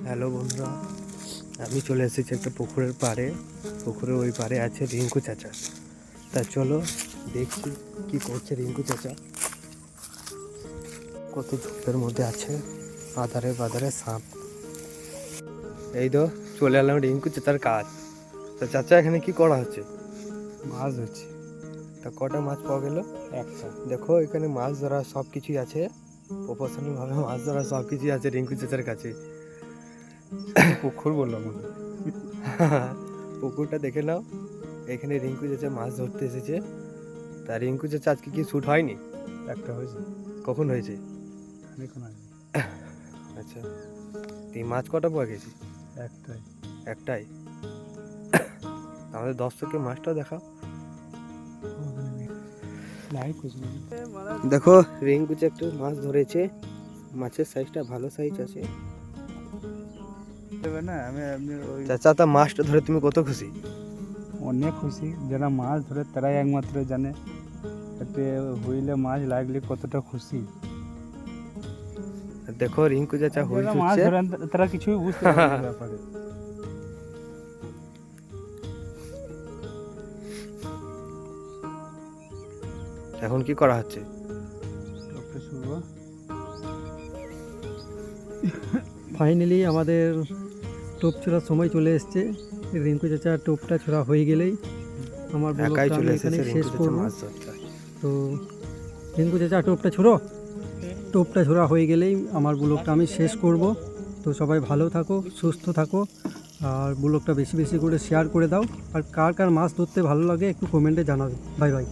Hello বন্ধুরা, আমি চলে এসেছি একটা পুকুরের পাড়ে। পুকুরের ওই পাড়ে আছে রিঙ্কু চাচা। তা চলো দেখছি কি করছে রিঙ্কু চাচা। কত ঝোপের মধ্যে আছে, আধারে বাধারে সাপ। এই তো চলে এলাম রিঙ্কু চাচার কাজ। তা চাচা এখানে কি করা হচ্ছে? মাছ ধরছি। তা কটা মাছ পাওয়া গেল? একটা। দেখো এখানে মাছ ধরা সব কিছুই আছে, প্রফেশনাল ভাবে মাছ ধরা সব কিছুই আছে রিঙ্কু চাচার কাছে। পুকুর বললাম। পুকুরটা দেখে নাও, এখানে রিঙ্কু চাচা মাছ ধরতে এসেছে। তা রিঙ্কু চাচা আজকে কি শ্যুট হয়নি? একটা হয়েছে। কখন হয়েছে? দেখুন আগে। আচ্ছা, এই মাছ কটা পাওয়া গেছে? একটাই। একটাই? আমাদের দর্শককে মাছটাও দেখাও। দেখো রিঙ্কু চাচা একটু মাছ ধরেছে, মাছের সাইজটা ভালো সাইজ আছে। না আমি ওই চাচা তা মাছটা ধরে তুমি কত খুশি? অনেক খুশি। যারা মাছ ধরে তারাই একমাত্র জানে এতে হুইলে মাছ লাগলে কতটা খুশি। দেখো রিঙ্কু চাচা হুইল যারা মাছ ছুটছে। ধরে তারা কিছুই বুঝতে পারে না ব্যাপারে। এখন কি করা হচ্ছে? ফাইনালি আমাদের টোপ ছোড়ার সময় চলে এসছে। রিঙ্কু চাচার টোপটা ছোড়া হয়ে গেলেই আমার একাই ব্লগটা চলে আমি এসেছে এখানে শেষ রিঙ্কু চাচা করব। মাছ ধরতে। তো রিঙ্কু চাচা টোপটা ছোড়ো, টোপটা ছোড়া হয়ে গেলেই আমার ব্লগটা আমি শেষ করব। তো সবাই ভালো থাকো, সুস্থ থাকো, আর ব্লগটা বেশি বেশি করে শেয়ার করে দাও। আর কার কার মাছ ধরতে ভালো লাগে একটু কমেন্টে জানাবে। Bye bye.